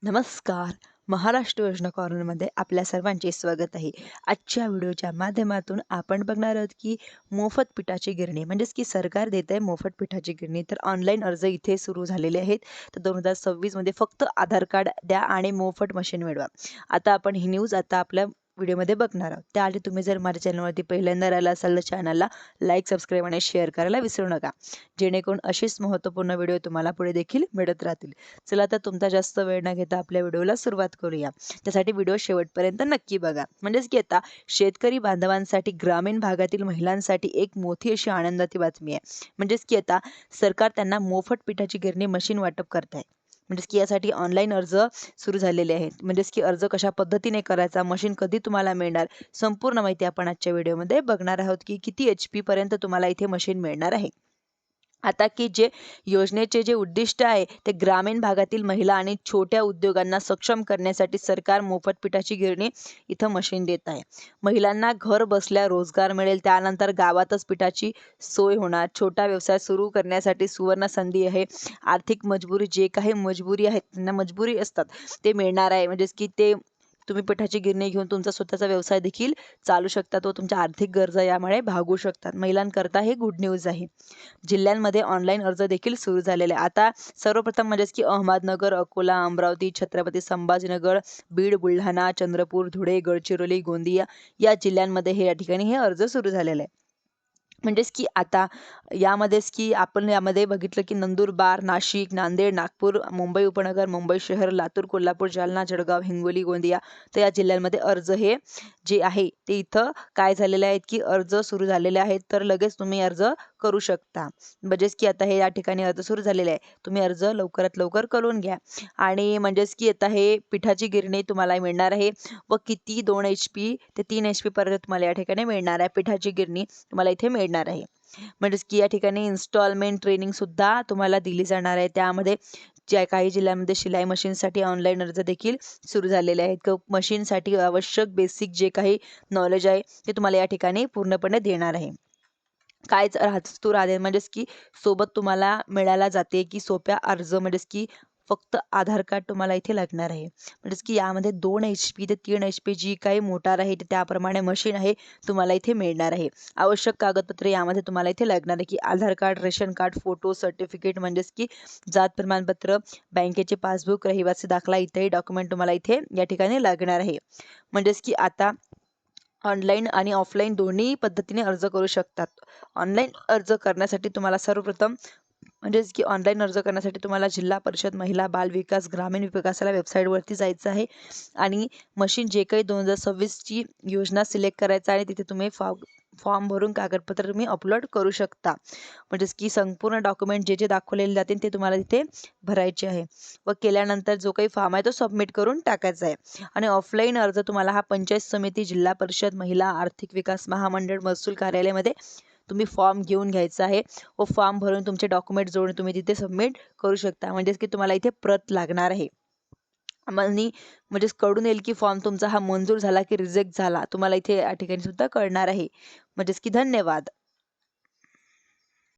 नमस्कार. महाराष्ट्र योजना कॉर्नरमध्ये आपल्या सर्वांचे स्वागत आहे. आजच्या व्हिडिओच्या माध्यमातून आपण बघणार आहोत, की मोफत पिठाची गिरणी म्हणजेच की सरकार देत आहे मोफत पिठाची गिरणी. तर ऑनलाईन अर्ज इथे सुरू झालेले आहेत. तर 2026 मध्ये फक्त आधार कार्ड द्या आणि मोफत मशीन मिळवा. आता आपण ही न्यूज आपल्या व्हिडिओमध्ये बघणार आहोत. त्याआधी तुम्ही जर माझ्या चॅनलवरती पहिल्यांदा राहिला असाल तर चॅनलला लाईक, सबस्क्राईब आणि शेअर करायला विसरू नका. जेणेकरून अशीच महत्त्वपूर्ण व्हिडिओ तुम्हाला पुढे देखील मिळत राहतील. चला तर तुमचा जास्त वेळ न घेता आपल्या व्हिडिओला सुरुवात करूया. त्यासाठी व्हिडिओ शेवटपर्यंत नक्की बघा. म्हणजेच की आता शेतकरी बांधवांसाठी, ग्रामीण भागातील महिलांसाठी एक मोठी अशी आनंदाची बातमी आहे. म्हणजेच की आता सरकार त्यांना मोफत पिठाची गिरणी मशीन वाटप करत आहे. म्हणजेच की यासाठी ऑनलाईन अर्ज सुरू झालेले आहेत. म्हणजेच की अर्ज कशा पद्धतीने करायचा, मशीन कधी तुम्हाला मिळणार, संपूर्ण माहिती आपण आजच्या व्हिडिओमध्ये बघणार आहोत, की किती HP पर्यंत तुम्हाला इथे मशीन मिळणार आहे. आता की जे योजनेचे जे उद्दिष्ट आहे ते ग्रामीण भागातील महिला आणि छोट्या उद्योगांना सक्षम करण्यासाठी सरकार मोफत पिठाची गिरणी इथं मशीन देत आहे. महिलांना घर बसल्या रोजगार मिळेल, त्यानंतर गावातच पिठाची सोय होणार. छोटा व्यवसाय सुरू करण्यासाठी सुवर्ण संधी आहे. आर्थिक मजबुरी जे काही मजबुरी आहेत, त्यांना मजबुरी असतात ते मिळणार आहे. म्हणजेच की ते तुम्ही पिठाची गिरणी घेऊन तुमचा स्वतःचा व्यवसाय देखील चालू शकता. तो तुमच्या आर्थिक गरजा यामुळे भागू शकतात. महिलांकरता हे गुड न्यूज आहे. जिल्ह्यांमध्ये ऑनलाईन अर्ज देखील सुरू झालेले आहे. आता सर्वप्रथम म्हणजेच की अहमदनगर, अकोला, अमरावती, छत्रपती संभाजीनगर, बीड, बुलढाणा, चंद्रपूर, धुळे, गडचिरोली, गोंदिया या जिल्ह्यांमध्ये या ठिकाणी हे अर्ज सुरू झालेले आहे. म्हणजेच की आता यामध्येच की आपण यामध्ये बघितलं की नंदुरबार, नाशिक, नांदेड, नागपूर, मुंबई उपनगर, मुंबई शहर, लातूर, कोल्हापूर, जालना, जळगाव, हिंगोली, गोंदिया तर या जिल्ह्यांमध्ये अर्ज हे जे आहे ते इथं काय झालेले आहेत की अर्ज सुरू झालेले आहेत. तर लगेच तुम्ही अर्ज करू शकता. म्हणजेच की आता हे या ठिकाणी अर्ज सुरू झालेले आहे. तुम्ही अर्ज लवकरात लवकर करून घ्या. आणि म्हणजेच की आता हे पिठाची गिरणी तुम्हाला मिळणार आहे व किती 2 HP ते 3 HP पर्यंत तुम्हाला या ठिकाणी मिळणार आहे. पिठाची गिरणी तुम्हाला इथे मिळणार आहे. म्हणजेच की या ठिकाणी इन्स्टॉलमेंट ट्रेनिंग सुद्धा तुम्हाला दिली जाणार आहे. त्यामध्ये ज्या काही जिल्ह्यांमध्ये शिलाई मशीनसाठी ऑनलाईन अर्ज देखील सुरू झालेले आहेत. मशीनसाठी आवश्यक बेसिक जे काही नॉलेज आहे ते तुम्हाला या ठिकाणी पूर्णपणे देणार आहे. कायच राहते म्हणजेच की सोबत तुम्हाला मिळायला जाते की सोप्या अर्ज म्हणजेच की फक्त आधार कार्ड तुम्हाला इथे लागणार आहे. म्हणजेच की यामध्ये 2 HP ते 3 HP जी काही मोटार आहे त्याप्रमाणे मशीन आहे तुम्हाला इथे मिळणार आहे. आवश्यक कागदपत्रे यामध्ये तुम्हाला इथे लागणार आहे की Aadhaar card, ration card, photo, certificate म्हणजेच की जात प्रमाणपत्र, बँकेचे पासबुक, रहिवासी दाखला इत्यादी डॉक्युमेंट तुम्हाला इथे या ठिकाणी लागणार आहे. म्हणजेच की आता ऑनलाईन आणि ऑफलाईन दोन्ही पद्धतीने अर्ज करू शकतात. ऑनलाईन अर्ज करण्यासाठी तुम्हाला सर्वप्रथम म्हणजेच की ऑनलाईन अर्ज करण्यासाठी तुम्हाला जिल्हा परिषद महिला बाल विकास ग्रामीण विकासाला वेबसाईटवरती जायचं आहे आणि मशीन जे काही 2026 ची योजना सिलेक्ट करायचं आणि तिथे तुम्ही फॉर्म भरून कागदपत्र तुम्ही अपलोड करू शकता. म्हणजेच की संपूर्ण डॉक्युमेंट जे जे दाखवलेले जातील ते तुम्हाला तिथे भरायचे आहे व केल्यानंतर जो काही फॉर्म आहे तो सबमिट करून टाकायचा आहे. आणि ऑफलाईन अर्ज तुम्हाला हा पंचायत समिती, जिल्हा परिषद, महिला आर्थिक विकास महामंडळ, महसूल कार्यालयामध्ये तुम्ही फॉर्म घेऊन घ्यायचा आहे व फॉर्म भरून तुमचे डॉक्युमेंट जोडून तुम्ही तिथे सबमिट करू शकता. म्हणजेच की तुम्हाला इथे प्रत लागणार आहे. आणि म्हणजेच कळून येईल की फॉर्म तुमचा हा मंजूर झाला की रिजेक्ट झाला. तुम्हाला इथे या ठिकाणी सुद्धा कळणार आहे. म्हणजेच की धन्यवाद.